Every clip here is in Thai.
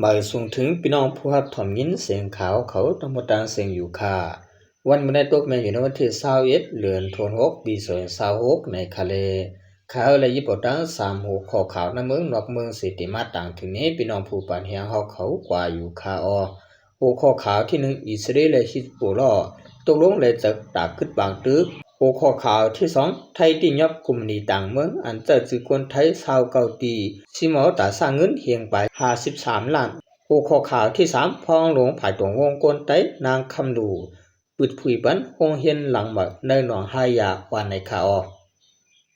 บ่ายสูงถึงพี่น้องผู้รับถ่อมยินเสียงขาวเขาต้องมาตางเสียงอยู่ค่ะวันมื้อได้ตกแม่นอยู่ในวันที่21เดือนธันวาคมปี2026ในคาเลข่าวและญี่ปุ่นตัง3หูข้อข่าวในเมืองนอกเมืองสิติมาต่างถึงนี้พี่น้องผู้ปานเฮียงเฮาเขากว่าอยู่ค่ะหูข้อข่าวที่1อิสราเอลและฮิซบุลลอห์ตกลงเลยจะตากขึ้นบางตึกหูข้อข่าวที่2ไทยที่ยับกลุ่มนี้ต่างเมืองอันเจอจือคนไทยชาวเกาตีสิเมาตาสร้างเงินเฮียงไป53ล้านหัวข้อข่าวที่3พ้องหลวงผายตวงวงกลไตนางคำดูปิดผุยปันคงเฮียนหลังหมักในหนองหายาวันในข่าว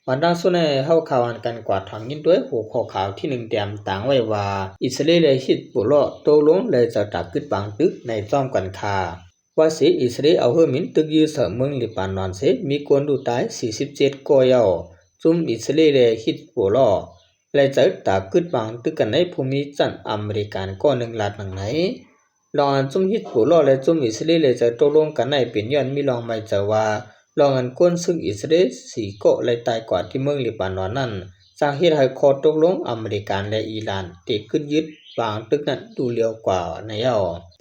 วันดังสุดในเฮาข่าวกันกว่าทางยินด้วยหัวข้อข่าวที่1เตรียมต่างไว้ว่าอิสราเอลและฮิซบุลลอห์ตกลงเลยจะตักขึ้นบางตึกในซ่อมกันค่าว่าสิอิสราเอลเอาเฮมินตึกยือเสเมืองลิบานอนเสมีคนดูตาย47ก่อยาวจุ่มอิสราเอลและฮิซบุลลอห์และจะตากขึ้นบางตึกกันในภูมิจันอเมริกันก็1ล้านหนังไหนลองอันจุ่มฮิซบุลลอห์และจุ่มอิสราเอลและจะตกลงกันในเป็นย้อนมีลองไม่จะว่าลองอันก้นซึ่งอิสราเอล4เกาะและตายกว่าที่เมืองลิบานอนนั้นสาเหตุให้ข้อตกลงอเมริกันและอิหร่านติดขึ้นยึดบางตึกนั้นดูเร็วกว่าใน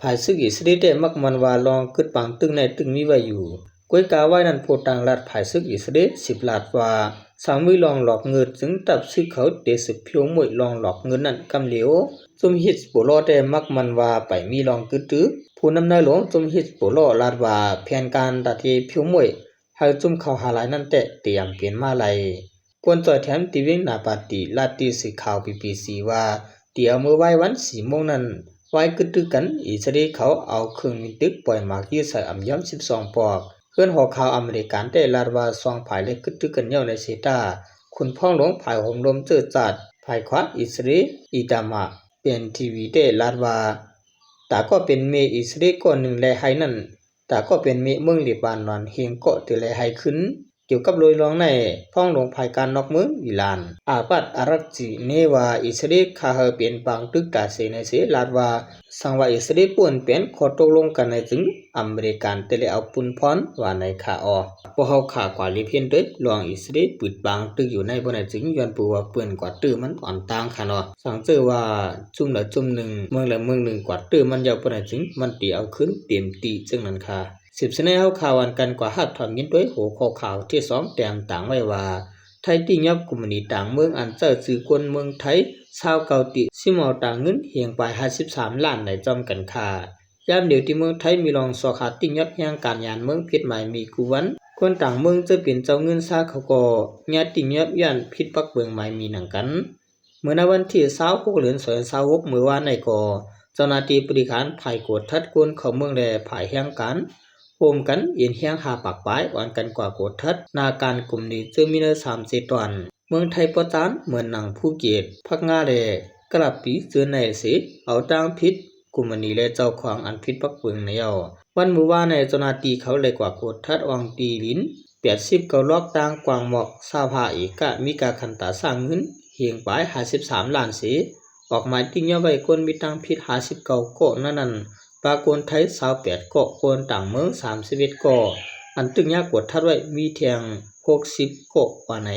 ภายซึ่งอิสราเอลได้มักมันว่าลองขึ้นบางตึกในตึกมีไว้อยู่ก้อยกาไว้นั้นโพต่างรัฐภายซึ่งอิสราเอล10ล้านว่าสามมือลองหลอกเงินจึงตับซื้อเขาเตสึกเพียวมวยลองหลอกเงินนั้นกำเหลียวจุมฮิซบุลลอห์ได้มักมันว่าไปมีลองกึดผู้นำนายหลวงจุมฮิซบุลลอห์ลาดว่าแผนการตัดที่เพียวมวยให้จุมเขาหาหลายนั้นแต่เตรียมเปลี่ยนมาไลควรจอยแถมตีเวงนาปาติลาติสิข่าว BBC ว่าเตียวเมื่อไว้วัน4โมงนั้นไว้กึดกันอิสราเอลเขาเอาเครื่องมิตึกปล่อยหมากยืดใส่อำย้ำ12ปอกเพื่อนหอข่าวอเมริกันได้ลาดว่าซองภายเล็กกึดกันเย่าในเซตาคุณพ่องหลวงภายห่มลมเจอจัดภายขวาอิสราเอลอิตามาเป็นทีวีได้ลาดว่าแต่ก็เป็นเมอิสราเอลก็1และให้นั่นแต่ก็เป็นเมเมืองลิบานอนเฮงเกาะที่และให้ขึ้นเกี่ยวกับโดยรองในพ่องหลวงภายการนอกเมืองอิหร่านอาปัดอารักจีเนว่าอิสราเอลคาเฮเป็นบางตึกกาเซในเสลาดว่าสังว่าอิสราเอลป่วนเป็นขอตกลงกันในถึงอเมริกันเตเลเอาปุนพรว่าในข่าวพวกเขาข่าวกว่าลิเพียนด้วยลองอิสราเอลปิดบางตึกอยู่ในบนในจึงย้อนปูว่าเปื่อนกว่าตื้อมันอ่อนต่างค่ะเนาะสังเจอว่าจุ่มละจุ่มหนึ่งเมืองละเมืองหนึ่งกว่าตื้อมันยาวบนในจึงมันตีเอาขึ้นเต็มตีจึงนั้นค่ะ10 เสนอเขาข่าวอันกันกว่าหับถอมยินด้วยหัวข้อข่าวที่2แต้มต่างไว้ว่าไทยที่ยับกลุ่มนี้ต่างเมืองอันเจอสื่อคนเมืองไทยชาวเกาติสิเมาต่างเงินเฮียงไป53ล้านในจอมกันค่ายามเดียวที่เมืองไทยมีรองสอขาติยับแห่งการยานเมืองผิดหมายมีกูวันคนต่างเมืองจะเป็นเจ้าเงินซาเขาก็ญาติยับย่านผิดปักเบิงหมายมีหนังกันเมื่อในวันที่26เดือน26เมื่อวานในก็เจ้าหน้าที่บริการภายกวดทัดกวนเข้าเมืองและภายแห่งกันโฮมกันเอียนเฮียงหาปากปลายวันกันกว่ากดทัดนาการกลุ่มนี้จึงมีเนื้อ30ตอนเมืองไทยประจานเหมือนหนังภูเก็ตพักงาแลกระปีเจือในสิเอาต่างพิษกลุ่มนี้และเจ้าของอันพิษปักเปิงในวันมื้อวานในเจ้าหน้าที่เขาเลยกว่ากดทัดวังตีลิ้น80เกาลอกต่างกวางหมอก25เอกะมีกาคันตาสร้างเงินเฮียงปลาย53ล้านสิออกหมายติ้งย่อไว้คนมีตังพิษ59เกาะนั้นปรากฏไทย28เกาะคนต่างเมือง31เกาะอันตึงยากกดทัดไว้มีเทียง60เกาะว่าไหน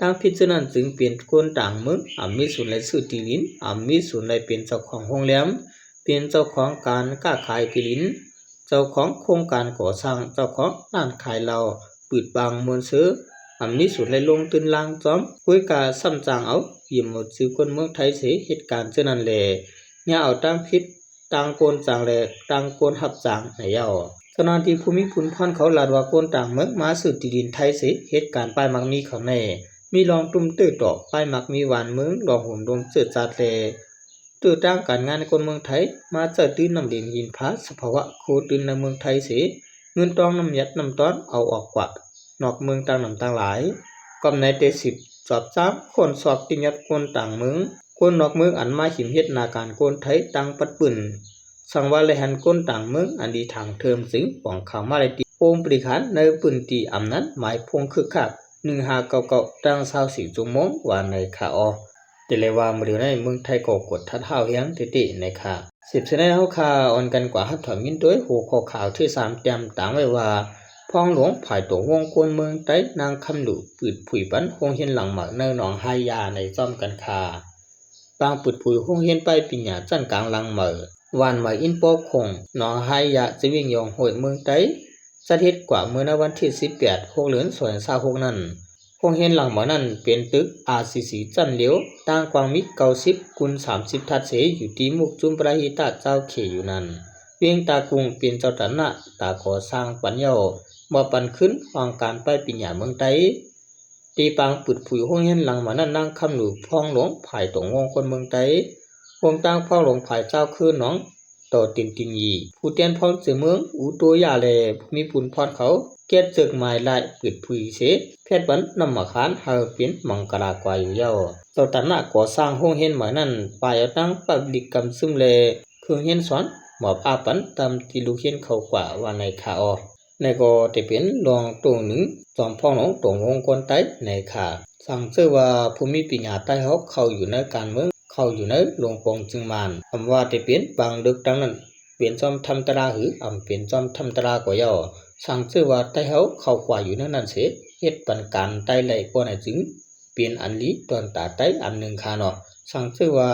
ต่างพิจารณาจึงเปลี่ยนคนต่างเมืองมีส่วนในสื่อตีลิ้นมีส่วนในเป็นเจ้าของโรงแรมเป็นเจ้าของการค้าขายตีลิ้นเจ้าของโครงการก่อสร้างเจ้าของร้านขายเหล้าปิดบังมวลซื้อมีส่วนในลงทุนลางจอมคุยกาซ้ำจางเอาเยี่ยมหมดซื้อคนเมืองไทยเสียเหตุการณ์เช่นนั้นแหละเนี่ยเอาต่างพิษต่างโกนจางและต่างโกนหับจางในเเจ้าหน้าที่ภูมิพุนพรเขาลาดว่าโกนต่างเมืองมาสืบที่ดินไทยเสียเหตุการณ์ป้ายมักมีเขาแน่มีรองตุ้มตื้อต่อป้ายมักมีหวานเมืองรองหุ่มดมเสือจัดแลตื้อต่างการงานในคนเมืองไทยมาเจอตื้นนำดินยินพาสภาวะโคตื้นในเมืองไทยเสียเงินตองน้ำยัดน้ำต้อนเอาออกกว่านอกเมืองต่างน้ำต่างหลายก็ในเตสิบสอบซ้ำคนสอบติยัดคนต่างเมืองคนนอกเมืองอันมาหิมเฮ็ดนาการคนไทยต่างปัดปืนสังว่าเลยหันก้นต่างเมืองอันดีทางเทิมสิงป่องข่าวมาเลยตีโอมปริขานในปืนตีอำนั้นหมายพงคึกคัก1599ตั้ง24ชั่วโมงว่าในข่าวแต่เลยว่าเมื่อในเมืองไทยก็กดทัดเท้าเฮียงติในข่าว10 เสนอเฮาข่าวอ่อนกันกว่าหับถอมยินด้วยหัวข้อข่าวที่3เตรียมต่างไว้ว่าพ่องหลวงภายตัววงกวนเมืองใต้นางคำดุปืดผุยปันคงเห็นหลังหมักในหนองหายาในซ่อมกันข่า ปางปุดปุยห้องเฮียนไปปิญญาจันกลางลังเหม่อวานมาอินโปกคงหนองไฮยะจะวิ่งยองห้วยเมืองไต้สถิตกว่าเมื่อในวันที่18 6เดือน2026นั้นห้องเฮียนหลังเหม่อนั้นเป็นตึก RCC จันเหลียวต่างกว้างมิ90 x 30 ทัดเสอยู่ที่มุกจุมประหิตะเจ้าเขอยู่นั้นเวียงตากุงเป็นเจ้าตนะตาก่อสร้างปัญญาบ่ปันขึ้นวางการไปปิญญาเมืองไต้ตีปางปุดผุยห้องเฮียนหลังเหม่อนั้นนั่งคำหนูพ้องหลวงภายตรงวงคนเมืองไต้วงตั้งพ้องหลวงภายเจ้าคือน้องต่อตินตินยีผู้เตียนพรเสือเมืองอูตัวยาแลภูมิปุนพรเขาเกียรติจึกหมายลายปิดผุยเสเพชรบันนำมาขานเฮาเป็นมังกรากว่าอยู่เย้าเจ้าตนะก่อสร้างห้องเฮียนเหมือนนั้นปลายเอาตั้งปับลิกกำซึมเลเครื่องเฮียนสอนหมอบอาปันตามที่ลูกเฮียนเขากว่าว่าในขาออในก็จะเป็นรองตรงหนึ่งจอมพ่อน้องตรงวงคนใต้ในขาสั่งเชื่อว่าภูมิปัญญาใต้เขาเข้าอยู่ในการเมืองเข้าอยู่ในหลวงปองจึงมานคำว่าจะเป็นบางดึกดังนั้นเปลี่ยนจอมทำตราหือเปลี่ยนจอมทำตรากว่าย่อสั่งเชื่อว่าใต้เขาเข้ากว่าอยู่ในนั้นเสียเฮ็ดปันการใต้ไหลกว่าไหนจึงเปลี่ยนอันลีตอนตาใต้อันหนึ่งคาเนาะสั่งเชื่อว่า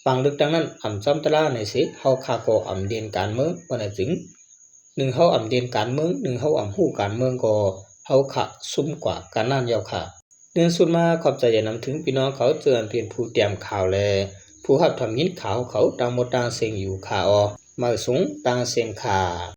บางดึกดังนั้นจอมตราในเสียเขาขาก็เรียนการเมืองว่าไหนจึงหนึ่งเขาเรียนการเมืองหนึ่งเขาฮู้การเมืองก็เขาขะซุ่มกว่าการนั่นยาวค่ะเดือนสุดมาขอบใจอย่านำถึงพี่น้องเขาเตือนเปลี่ยนผู้เตรียมข่าวแลผู้รับทำยินข่าวเขาต่างหมดต่างเสียงอยู่ข่าออมาสูงต่างเสียงข่า